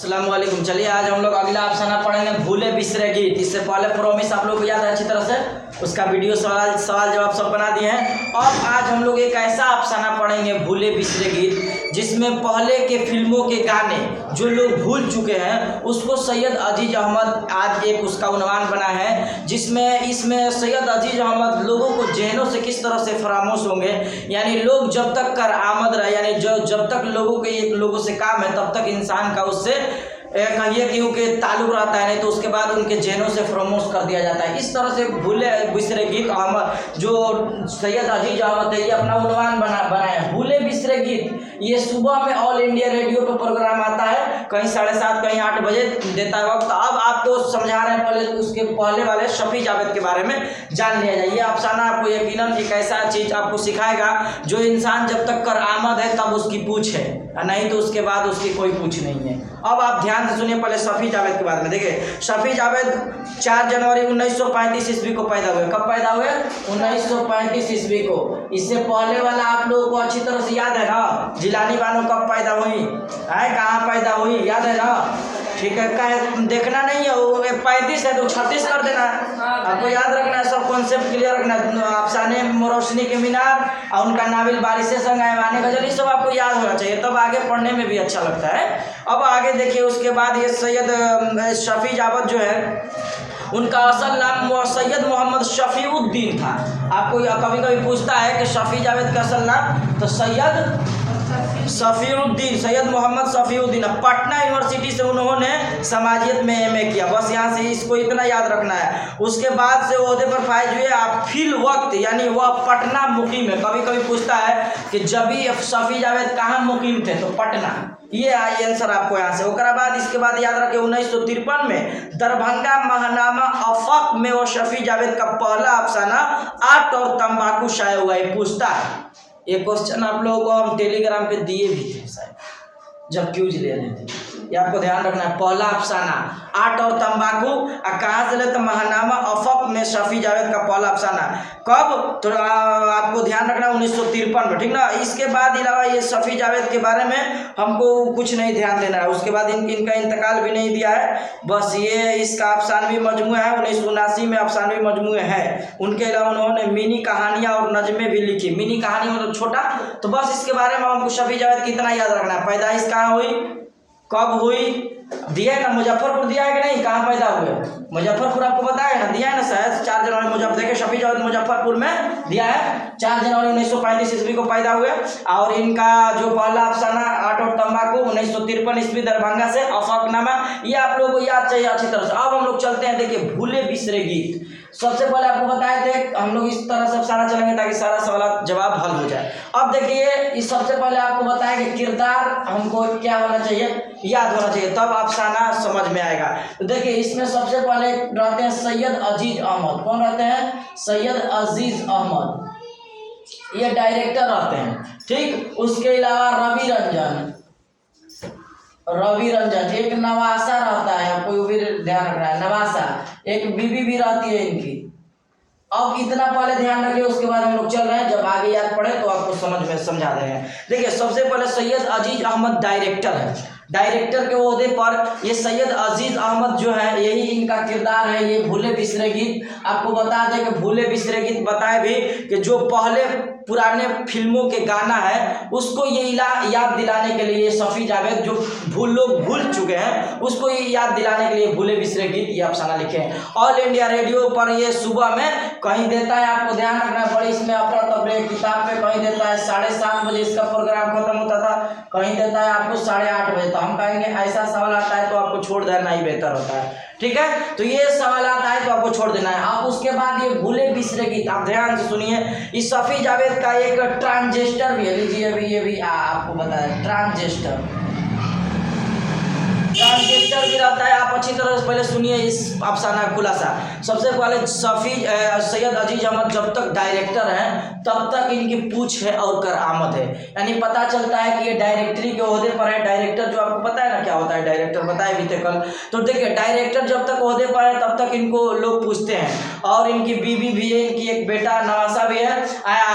अस्सलामुअलैकुम। चलिए आज हम लोग अगला अफसाना पढ़ेंगे भूले बिसरे गीत। इससे पहले प्रॉमिस आप लोग को याद है अच्छी तरह से, उसका वीडियो सवाल जवाब सब बना दिए हैं। और आज हम लोग एक ऐसा अफसाना पढ़ेंगे भूले बिसरे गीत जिसमें पहले के फिल्मों के गाने जो लोग भूल चुके हैं उसको सैयद अजीज अहमद आज एक उसका उन्वान बना है, जिसमें इसमें सैयद अजीज अहमद लोगों को जहनों से किस तरह से फरामोश होंगे, यानी लोग जब तक कर आमद रहे, यानी जब तक लोगों के एक लोगों से काम है तब तक इंसान का उससे कहिए क्योंकि ताल्लुक रहता है, नहीं तो उसके बाद उनके जहनों से फरामोश कर दिया जाता है। इस तरह से भूले बिसरे गीत अहमद जो सैयद अजीज अहमद है ये अपना उन्वान बनाए हैं भूले बिसरे गीत। ये सुबह में ऑल इंडिया रेडियो पर प्रोग्राम आता है, कहीं 7:30 कहीं 8 बजे देता है वक्त। अब आपको समझा रहे हैं, पहले उसके पहले वाले शफी जावेद के बारे में जान लिया जाए। ये अफसाना आपको यकीनन एक ऐसा चीज़ आपको सिखाएगा जो इंसान जब तक कर आमद है तब उसकी पूछ है, नहीं तो उसके बाद उसकी कोई पूछ नहीं है। अब आप ध्यान से सुनिए पहले शफी जावेद के बारे में। देखिए शफी जावेद 4 जनवरी 1935 ईस्वी को पैदा हुए। कब पैदा हुए? 1935 ईस्वी को। इससे पहले वाला आप लोगों को अच्छी तरह से याद है ना, जिलानी बानो कब पैदा हुई है, कहाँ पैदा हुई, याद है ना? ठीक है, कहे देखना नहीं है, वो 35 है तो 36 कर देना है। आपको याद रखना है, सब कॉन्सेप्ट क्लियर रखना है। अफसाने रोशनी के मीनार और उनका नाविल बारिशे संग ऐवाने गजल, ये सब आपको याद होना चाहिए, तब आगे पढ़ने में भी अच्छा लगता है। अब आगे देखिए, उसके बाद ये सैयद शफी जावेद जो है उनका असल नाम सैयद मोहम्मद शफीउद्दीन था। आपको कभी कभी पूछता है कि शफी जावेद का असल नाम, तो सैयद मोहम्मद शफीउद्दीन। पटना यूनिवर्सिटी से उन्होंने समाजियत में एमए किया। बस यहाँ से इसको इतना याद रखना है। उसके बाद से ओहदे पर फाइज हुए आप फिल वक्त, यानी वह पटना मुकीम है। कभी कभी पूछता है कि जब भी शफी जावेद कहाँ मुकीम थे, तो पटना। ये आंसर आपको यहाँ से। उसके बाद इसके बाद याद रखें 1953 में दरभंगा महानामा अफक में वो शफी जावेद का पहला अफसाना आट और तंबाकू शाये हुआ है। पूछता है, ये क्वेश्चन आप लोगों को हम टेलीग्राम पे दिए भी थे शायद, जब क्यूज ले रहे थे। ये आपको ध्यान रखना है, पहला अफसाना आट और तंबाकू कहाँ से ले, तो महानामा अफक में शफी जावेद का पहला अफसाना। कब? तो आपको ध्यान रखना 1953 में, ठीक ना। इसके बाद अलावा ये शफी जावेद के बारे में हमको कुछ नहीं ध्यान देना है। उसके बाद इनका इंतकाल भी नहीं दिया है। बस ये इसका अफसानवी मजमू है, 1979 में अफसानवी मजमू है। उनके अलावा उन्होंने मिनी कहानियाँ और नज़में भी लिखी। मिनी कहानी मतलब छोटा। तो बस इसके बारे में हमको शफी जावेद कितना याद रखना है, पैदाइश कहाँ हुई, कब हुई, दिया है ना, मुजफ्फरपुर दिया है कि नहीं, कहाँ पैदा हुए, मुजफ्फरपुर आपको बताया ना, दिया है ना शायद 4 जनवरी मुजफ्फर। देखिए शफी जावेद मुजफ्फरपुर में दिया है, 4 जनवरी 1935 ईस्वी को पैदा हुए। और इनका जो पहला अफसाना आट और तंबाकू 1953 ईस्वी दरभंगा से अफकनामा, ये आप लोगों को याद चाहिए अच्छी तरह से। अब हम लोग चलते हैं, देखिए भूले बिसरे गीत। सबसे पहले आपको बताए थे हम लोग इस तरह से अफसाना चलेंगे ताकि सारा सवाल जवाब हल हो जाए। अब देखिए इस सबसे पहले आपको बताया कि किरदार हमको क्या होना चाहिए, याद होना चाहिए, तब अफसाना समझ में आएगा। तो देखिए इसमें सबसे पहले रहते हैं सैयद अजीज अहमद। कौन रहते हैं? सैयद अजीज अहमद, ये डायरेक्टर रहते हैं, ठीक। उसके अलावा रवि रंजन, एक नवासा रहता है, आपको भी ध्यान रखना है, नवासा। एक बीबी भी रहती है इनकी। अब इतना पहले ध्यान रखिए, उसके बाद हम लोग चल रहे हैं, जब आगे याद पड़े तो आपको समझ में समझा रहे हैं। देखिए सबसे पहले सैयद अजीज अहमद डायरेक्टर है। डायरेक्टर के ओहदे पर ये सैयद अजीज अहमद जो है, यही इनका किरदार है। ये भूले बिसरे गीत आपको बता दें कि भूले बिसरे गीत बताए भी कि जो पहले पुराने फिल्मों के गाना है उसको ये याद दिलाने के लिए शफी जावेद जो लोग भूल चुके हैं उसको ये याद दिलाने के लिए भूले बिसरे गीत ये अफसाना लिखे हैं। ऑल इंडिया रेडियो पर ये सुबह में कहीं देता है, आपको ध्यान रखना पड़े, इसमें अफरा तफरी किताब पे कहीं देता है 7:30 बजे इसका प्रोग्राम खत्म होता था, कहीं देता है आपको 8:30 बजे। तो हम कहेंगे ऐसा सवाल आता है तो आपको छोड़ देना ही बेहतर होता है, ठीक है। तो ये सवाल आता है तो आपको छोड़ देना है। अब उसके बाद ये भूले बिसरे गीत आप ध्यान से सुनिए। इस शफी जावेद का एक ट्रांजिस्टर भी है, लीजिए अभी ये भी आपको बताया, ट्रांजिस्टर भी रहता है। आप अच्छी तरह से पहले सुनिए इस अफसाना का खुलासा। सबसे पहले सैयद अजीज अहमद जब तक डायरेक्टर हैं तब तक इनकी पूछ है और कर आमद है, यानी पता चलता है कि ये डायरेक्टरी के ओहदे पर है। डायरेक्टर जो आपको पता है ना क्या होता है डायरेक्टर, बताए भी थे कल। तो देखिए डायरेक्टर जब तक ओहदे पर है तब तक इनको लोग पूछते हैं। और इनकी बीवी भी है, इनकी एक बेटा नवासा भी है,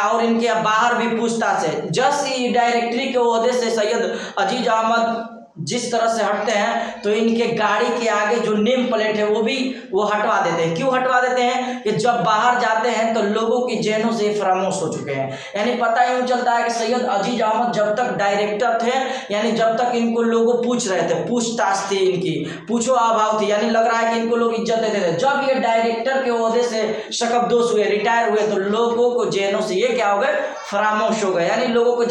और इनके बाहर भी पूछताछ है। जस्ट डायरेक्टरी के ओहदे से सैयद अजीज अहमद जिस तरह से हटते हैं तो इनके गाड़ी के आगे जो नेम प्लेट है वो हटवा देते हैं। क्यों हटवा देते हैं कि जब बाहर जाते हैं तो लोगों की जेनों से फरामोश हो चुके हैं। यानी पता यूँ चलता है कि सैयद अजीज अहमद जब तक डायरेक्टर थे, यानी जब तक इनको लोग पूछ रहे थे, पूछताछ थी इनकी, पूछो अभाव थी, यानी लग रहा है कि इनको लोग इज्जत देते थे। जब ये डायरेक्टर के ओहदे से शकबदोश हुए, रिटायर हुए, तो लोगों को जेनों से ये क्या हो गए, फरामोश हो गए। यानी लोगों को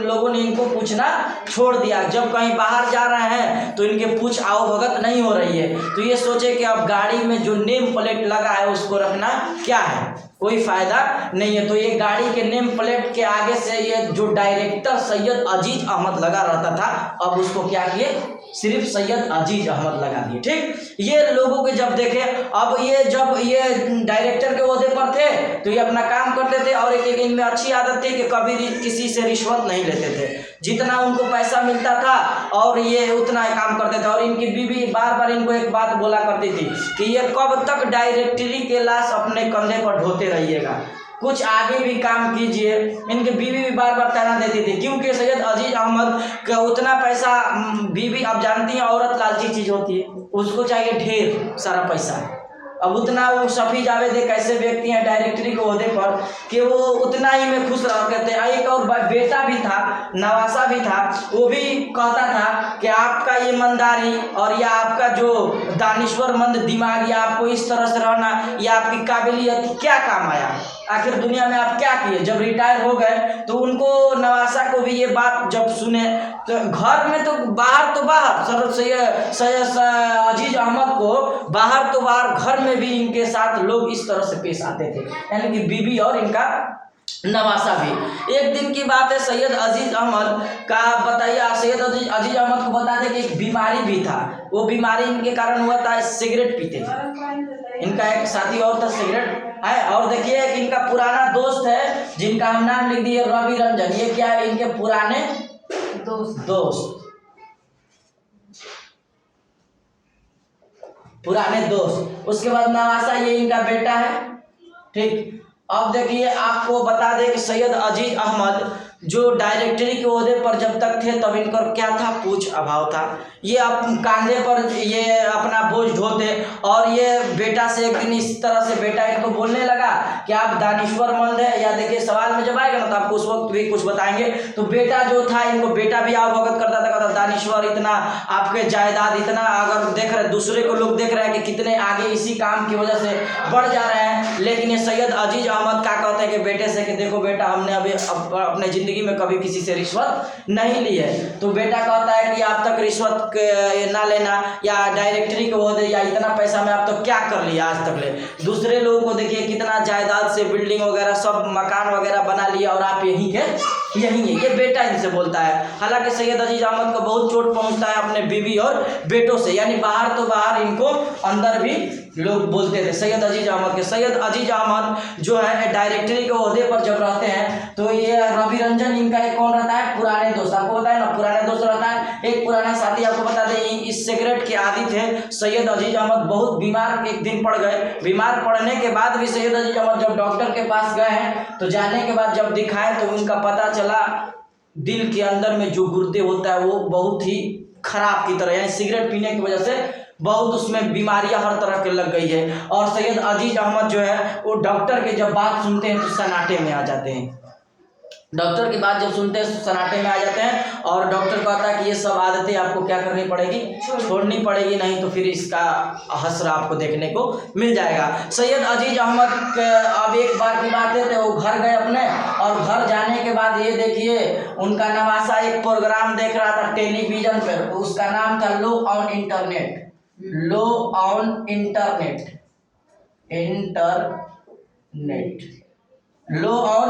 लोगों ने इनको पूछना छोड़ दिया। जब कहीं बाहर जा रहे हैं तो इनके पूछ आओ भगत नहीं हो रही है, तो ये सोचे कि अब गाड़ी में जो नेम प्लेट लगा है उसको रखना क्या है, कोई फायदा नहीं है। तो ये गाड़ी के नेम प्लेट के आगे से ये जो डायरेक्टर सैयद अजीज अहमद लगा रहता था, अब उसको क्या किए, सिर्फ सैयद अजीज अहमद लगा दिए। ठीक, ये लोगों के जब देखे, अब ये जब ये डायरेक्टर के ओहदे पर थे तो ये अपना काम करते थे, और एक इनमें अच्छी आदत थी कि कभी किसी से रिश्वत नहीं लेते थे। जितना उनको पैसा मिलता था और ये उतना काम करते थे। और इनकी बीवी बार बार इनको एक बात बोला करती थी कि ये कब तक डायरेक्टरी के लाश अपने कंधे पर ढोते रहिएगा, कुछ आगे भी काम कीजिए। इनके बीवी भी बार बार ताना देती थी, क्योंकि सैयद अजीज अहमद का उतना पैसा, बीवी आप जानती हैं औरत लालची चीज होती है, उसको चाहिए ढेर सारा पैसा। अब उतना वो शफी जावेद एक ऐसे व्यक्ति हैं डायरेक्टरी के ओहदे पर कि वो उतना ही में खुश रह करते हैं। एक और बेटा भी था, नवासा भी था, वो भी कहता था कि आपका ये ईमानदारी और या आपका जो दानिश्वरमंद दिमाग या आपको इस तरह से रहना या आपकी काबिलियत क्या काम आया, आखिर दुनिया में आप क्या किए। जब रिटायर हो गए तो उनको नवासा को भी ये बात जब सुने तो घर में तो बाहर सैयद अजीज अहमद को बाहर तो बाहर, घर में भी इनके साथ लोग इस तरह से पेश आते थे, यानी कि बीबी और इनका नवासा भी। एक दिन की बात है, सैयद अजीज अहमद का बताइए, सैयद अजीज अहमद को बता दें कि एक बीमारी भी था। वो बीमारी इनके कारण हुआ था, सिगरेट पीते थे। इनका एक साथी और था, सिगरेट है। और देखिए कि इनका पुराना दोस्त है जिनका हम नाम लिख दिए रवि रंजन। ये क्या है, इनके पुराने दोस्त पुराने दोस्त। उसके बाद नवासा, ये इनका बेटा है। ठीक, अब देखिए आपको बता दें कि सैयद अजीज अहमद जो डायरेक्टरी के ओहदे पर जब तक थे तब इनका क्या था, पूछ अभाव था। ये अब कंधे पर ये अपना बोझ ढोते, और ये बेटा से एक दिन इस तरह से बेटा इनको बोलने लगा कि आप दानिश्वरमंद है, या देखिए सवाल में जब आएगा ना तो आपको उस वक्त भी कुछ बताएंगे। तो बेटा जो था, इनको बेटा भी अवगत करता था, कहता दानिश्वर इतना आपके जायदाद इतना, अगर देख रहे दूसरे को लोग देख रहे हैं कि कितने आगे इसी काम की वजह से बढ़ जा रहे हैं, लेकिन ये सैयद अजीज अहमद क्या कहते हैं कि बेटे से कि देखो बेटा, हमने अभी अपने जिंदगी में कभी किसी से रिश्वत नहीं ली है। तो बेटा कहता है कि आप तक रिश्वत ना लेना या डायरेक्टरी के ओहदे या इतना पैसा में आप तो क्या कर लिया आज तक ले। दूसरे लोगों को देखिए कितना जायदाद से बिल्डिंग वगैरह सब मकान वगैरह बना लिया और आप यहीं है। ये बेटा इनसे बोलता है। हालांकि सैयद अजीज अहमद को बहुत चोट पहुंचता है अपने बीवी और बेटों से, यानी बाहर तो बाहर, इनको अंदर भी लोग बोलते थे सैयद अजीज अहमद के। सैयद अजीज अहमद जो है डायरेक्टरी के ओहदे पर जब रहते हैं तो ये रवि रंजन इनका एक कौन रहता है, पुराने दोस्त। आपको पता है ना, पुराने दोस्त रहता है, एक पुराना साथी। आपको बता दें इस सिगरेट के आदी थे सैयद अजीज अहमद। बहुत बीमार एक दिन पड़ गए। बीमार पड़ने के बाद भी सैयद अजीज अहमद जब डॉक्टर के पास गए हैं तो जाने के बाद जब दिखाए तो उनका पता चला दिल के अंदर में जो गुर्दे होता है वो बहुत ही खराब की तरह, यानी सिगरेट पीने की वजह से बहुत उसमें बीमारियां हर तरह के लग गई है। और सैयद अजीज अहमद जो है वो डॉक्टर के जब बात सुनते हैं तो सन्नाटे में आ जाते हैं। डॉक्टर की बात जब सुनते हैं सन्नाटे में आ जाते हैं और डॉक्टर कहता है कि ये सब आदतें आपको क्या करनी पड़ेगी, छोड़नी पड़ेगी, नहीं तो फिर इसका हसरा आपको देखने को मिल जाएगा। सैयद अजीज अहमद अब एक बार की बात है तो वो घर गए अपने, और घर जाने के बाद ये देखिए उनका नवासा एक प्रोग्राम देख रहा था टेलीविजन पर। उसका नाम था लो on internet. Low on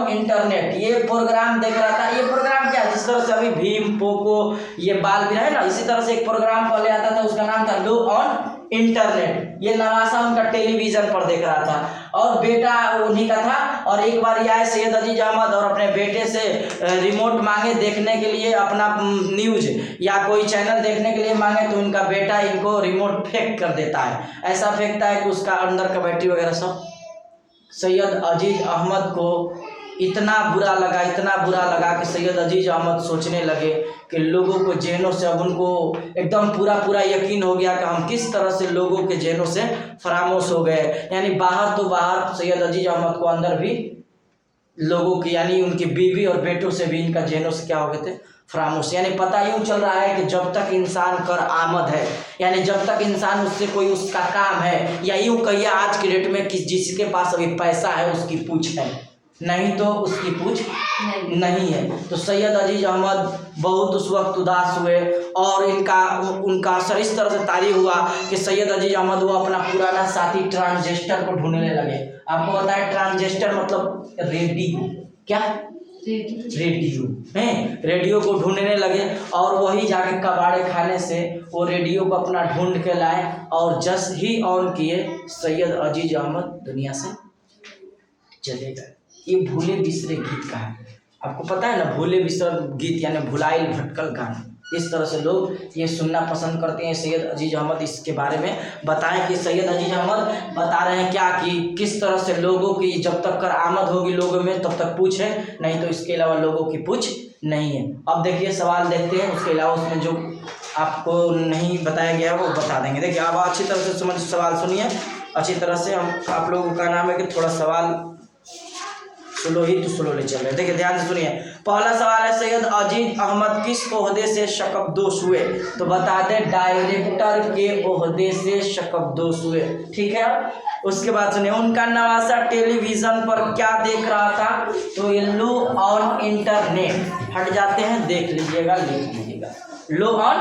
internet ये प्रोग्राम देख रहा था। ये प्रोग्राम क्या, जिस तरह से अभी भीम पोको ये बाल भी है ना, इसी तरह से एक प्रोग्राम पहले आता था, उसका नाम था लो ऑन इंटरनेट। ये नवासा उनका टेलीविजन पर देख रहा था और बेटा उन्हीं का था। और एक बार ये आए सैयद अजीज अहमद और अपने बेटे से रिमोट मांगे देखने के लिए, अपना न्यूज या कोई चैनल देखने के लिए मांगे, तो उनका बेटा इनको रिमोट फेंक कर देता है। ऐसा फेंकता है कि उसका अंदर का बैटरी वगैरह सब सैयद अजीज अहमद को इतना बुरा लगा कि सैयद अजीज अहमद सोचने लगे कि लोगों को जेलों से, अब उनको एकदम पूरा यकीन हो गया कि हम किस तरह से लोगों के जेलों से फरामोश हो गए। यानी बाहर तो बाहर सैयद अजीज अहमद को अंदर भी लोगों की, यानी उनकी बीवी और बेटों से भी इनका जेलों से क्या हो गए थे, फरामोश। यानी पता यूँ चल रहा है कि जब तक इंसान कर आमद है, यानी जब तक इंसान उससे कोई उसका काम है, या यूँ कहिए आज की डेट में जिसके पास अभी पैसा है उसकी पूछ है, नहीं तो उसकी पूछ नहीं है। तो सैयद अजीज अहमद बहुत उस वक्त उदास हुए और उनका असर इस तरह से तारी हुआ कि सैयद अजीज अहमद वो अपना पुराना साथी ट्रांजिस्टर को ढूंढने लगे। आपको पता है ट्रांजिस्टर मतलब रेडियो, क्या रेडियो है, रेडियो को ढूंढने लगे और वही जाके कबाड़े खाने से वो रेडियो को अपना ढूंढ के लाए और जस्ट ही ऑन किए, सैयद अजीज अहमद दुनिया से चले गए। ये भूले बिसरे गीत का है, आपको पता है ना, भूले बिसरे गीत यानी भुलाइल भटकल गाना। इस तरह से लोग ये सुनना पसंद करते हैं। सैयद अजीज अहमद इसके बारे में बताएं कि सैयद अजीज अहमद बता रहे हैं क्या कि किस तरह से लोगों की जब तक कर आमद होगी लोगों में तब तक पूछ है, नहीं तो इसके अलावा लोगों की पूछ नहीं है। अब देखिए सवाल देखते हैं, उसके अलावा उसमें जो आपको नहीं बताया गया वो बता देंगे। देखिए आप अच्छी तरह से समझ, सवाल सुनिए अच्छी तरह से। हम आप लोगों का नाम है कि थोड़ा सवाल स्लो ही तो स्लो ले चल रहे। देखिए ध्यान से सुनिए। पहला सवाल है सैयद अजीज अहमद किस ओहदे से शकबदोश हुए? तो बता दें डायरेक्टर के ओहदे से शकबदोश हुए, ठीक है। उसके बाद सुनिए उनका नवासा टेलीविजन पर क्या देख रहा था? तो ये लो ऑन इंटरनेट, हट जाते हैं, देख लीजिएगा, लिख लीजिएगा, लो ऑन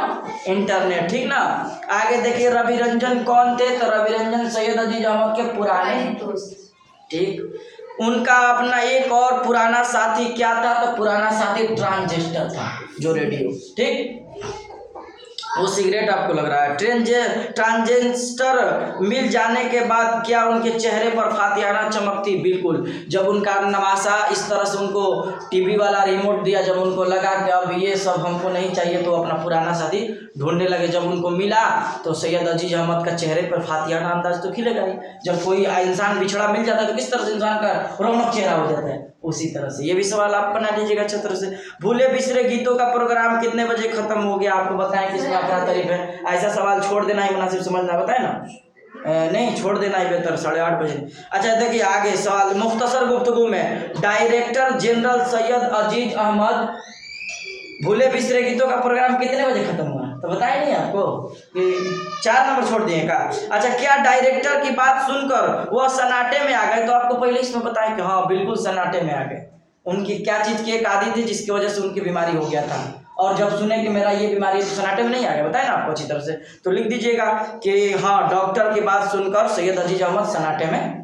इंटरनेट, ठीक ना। आगे देखिए रवि रंजन कौन थे? तो रवि रंजन सैयद अजीज अहमद के पुराने दोस्त, ठीक। उनका अपना एक और पुराना साथी क्या था? तो पुराना साथी ट्रांजिस्टर था, जो रेडियो, ठीक। वो सिगरेट आपको लग रहा है। ट्रांजिस्टर मिल जाने के बाद क्या उनके चेहरे पर फातिहाना चमक थी? बिल्कुल। जब उनका नवासा इस तरह से उनको टीवी वाला रिमोट दिया, जब उनको लगा कि अब ये सब हमको नहीं चाहिए तो अपना पुराना साथी ढूंढने लगे। जब उनको मिला तो सैयद अजीज अहमद का चेहरे पर फातिहाना अंदाज तो खिलेगा ही। जब कोई इंसान बिछड़ा मिल जाता है तो किस तरह से इंसान का रौनक चेहरा हो जाता है, उसी तरह से ये भी सवाल आप बना लीजिएगा अच्छी तरह से। भूले बिसरे गीतों का प्रोग्राम कितने बजे खत्म हो गया? आपको बताएं किसमें अपना तारीफ है। ऐसा सवाल छोड़ देना ही मुनासिब समझना, बताए ना, नहीं छोड़ देना ही बेहतर, 8:30 बजे। अच्छा देखिए आगे सवाल, मुख्तसर गुफ्तगू में डायरेक्टर जनरल सैयद अजीज अहमद भूले बिसरे गीतों का प्रोग्राम कितने बजे खत्म हुआ? तो बताया नहीं आपको कि 4 नंबर छोड़ दिए का। अच्छा क्या डायरेक्टर की बात सुनकर वह सन्नाटे में आ गए? तो आपको पहले इसमें बताएं कि हाँ बिल्कुल सन्नाटे में आ गए। उनकी क्या चीज़ की एक आदत थी जिसकी वजह से उनकी बीमारी हो गया था, और जब सुने कि मेरा ये बीमारी है तो सन्नाटे में नहीं आ गए, बताए ना आपको अच्छी तरह से। तो लिख दीजिएगा कि हाँ डॉक्टर की बात सुनकर सैयद अजीज अहमद सन्नाटे में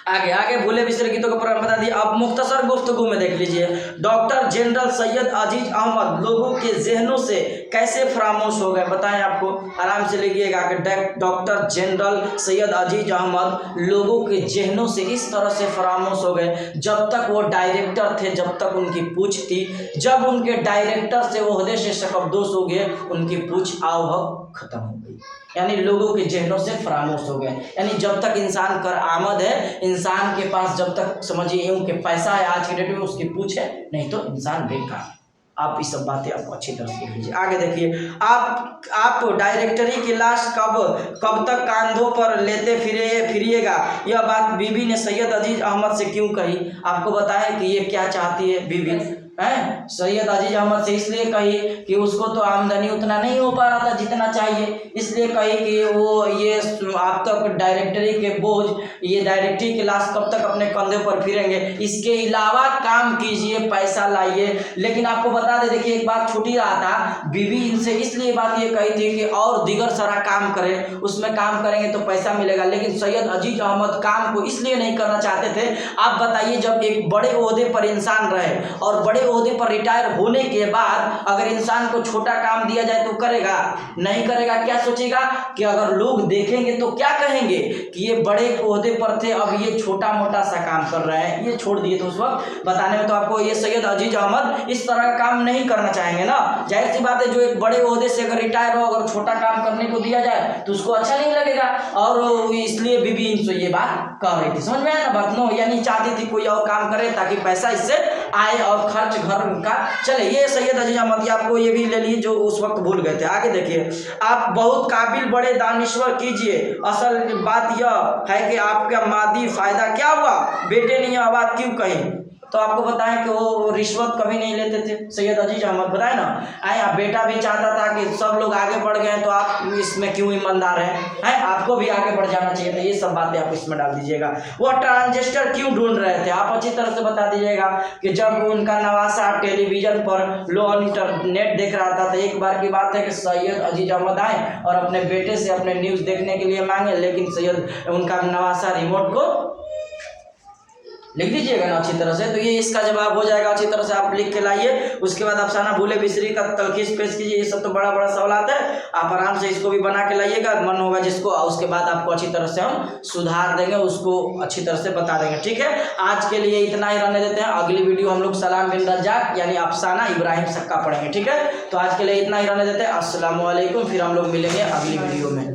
आगे भूले बिसरे गीतों का प्रोग्राम बता दिए। अब मुख्तसर गुफ्तगू में देख लीजिए, डॉक्टर जनरल सैयद अजीज अहमद लोगों के जहनों से कैसे फरामोश हो गए? बताएं, आपको आराम से लिखिएगा कि डॉक्टर जनरल सैयद अजीज अहमद लोगों के जहनों से इस तरह से फरामोश हो गए जब तक वो डायरेक्टर थे, जब तक उनकी पूछ थी। जब उनके डायरेक्टर से ओहदे से शकबदोश हो गए, उनकी पूछ आवभगत खत्म हो गई, यानी लोगों के जहनों से फरामोश हो गए। यानी जब तक इंसान कर आमद है, इंसान के पास जब तक समझिए यूँ कि पैसा है आज के डेट में, उसकी पूछ है, नहीं तो इंसान बेकार। आप ये सब बातें आपको अच्छी तरह से लीजिए। आगे देखिए, आप डायरेक्टरी की लाश कब तक कांधों पर लेते फिरिएगा? यह बात बीबी ने सैयद अजीज अहमद से क्यों कही? आपको बताया कि ये क्या चाहती है बीबी हैं? सैयद अजीज अहमद से इसलिए कही कि उसको तो आमदनी उतना नहीं हो पा रहा था जितना चाहिए, इसलिए कही कि वो ये आप तक डायरेक्टरी के बोझ, ये डायरेक्टरी की लाश कब तक अपने कंधे पर फिरेंगे, इसके अलावा काम कीजिए, पैसा लाइए। लेकिन आपको बता दे, देखिए एक बात छूट ही रहा था, बीवी इनसे इसलिए बात ये कही थी कि और दीगर सारा काम करें, उसमें काम करेंगे तो पैसा मिलेगा। लेकिन सैयद अजीज अहमद काम को इसलिए नहीं करना चाहते थे। आप बताइए, जब एक बड़े ओहदे पर इंसान रहे और बड़े बड़े ओहदे पर रिटायर होने के बाद अगर इंसान को छोटा काम दिया जाए तो करेगा? नहीं करेगा। क्या सोचेगा कि अगर लोग देखेंगे तो क्या कहेंगे कि ये बड़े ओहदे पर थे, अब ये छोटा मोटा सा काम कर रहे हैं, ये छोड़ दिए। तो उस वक्त बताने में तो आपको ये सैयद अजीज अहमद इस तरह का काम नहीं करना चाहेंगे ना। जाहिर सी बात है, जो एक बड़े ओहदे से अगर रिटायर हो, अगर छोटा काम करने को दिया जाए तो उसको अच्छा नहीं लगेगा, और इसलिए बीबी इनसे ये बात कह रही थी। समझ में आया ना बात? नो, यानी चाहती थी कोई और काम करे ताकि पैसा इससे आए और खर्च घर का चले। ये सैयद अजीज अहमद, आपको ये भी ले लिए जो उस वक्त भूल गए थे। आगे देखिए, आप बहुत काबिल बड़े दानिश्वर कीजिए, असल बात यह है कि आपका मादी फायदा क्या हुआ, बेटे ने यह बात क्यों कही? तो आपको बताएं कि वो रिश्वत कभी नहीं लेते थे सैयद अजीज अहमद, बताए ना। आया बेटा भी चाहता था कि सब लोग आगे बढ़ गए तो आप इसमें क्यों ईमानदार हैं, आपको भी आगे बढ़ जाना चाहिए था। ये सब बातें आप इसमें डाल दीजिएगा। वो ट्रांजिस्टर क्यों ढूंढ रहे थे, आप अच्छी तरह से बता दीजिएगा कि जब उनका नवासा टेलीविजन पर लो इंटरनेट देख रहा था तो एक बार की बात है कि सैयद अजीज अहमद आए और अपने बेटे से अपने न्यूज़ देखने के लिए मांगे, लेकिन सैयद उनका नवासा रिमोट को लिख दीजिएगा ना अच्छी तरह से। तो ये इसका जवाब हो जाएगा, अच्छी तरह से आप लिख के लाइए। उसके बाद अफसाना भूले बिसरी का तलखीस पेश कीजिए। ये सब तो बड़ा बड़ा सवाल है, आप आराम से इसको भी बना के लाइएगा, मन होगा जिसको। उसके बाद आपको अच्छी तरह से हम सुधार देंगे, उसको अच्छी तरह से बता देंगे। ठीक है, आज के लिए इतना ही रहने देते हैं। अगली वीडियो हम लोग सलाम बिन रज्जाक यानी अफसाना इब्राहिम सक्का पढ़ेंगे। ठीक है, तो आज के लिए इतना ही रहने देते हैं। अस्सलाम वालेकुम, फिर हम लोग मिलेंगे अगली वीडियो में।